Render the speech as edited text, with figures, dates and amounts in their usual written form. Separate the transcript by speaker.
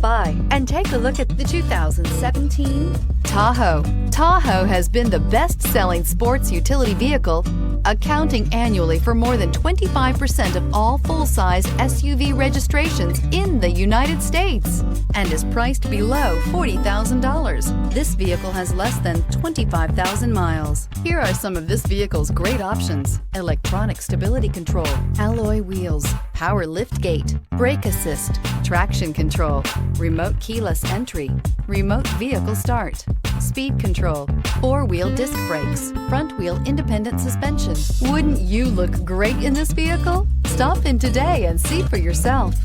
Speaker 1: by and take a look at the 2017 Tahoe. Tahoe has been the best-selling sports utility vehicle, accounting annually for more than 25% of all full-size SUV registrations in the United States and is priced below $40,000. This vehicle has less than 25,000 miles. Here are some of this vehicle's great options: electronic stability control, alloy wheels, power liftgate, brake assist, traction control, remote keyless entry, remote vehicle start, speed control, four-wheel disc brakes, front-wheel independent suspension. Wouldn't you look great in this vehicle? Stop in today and see for yourself.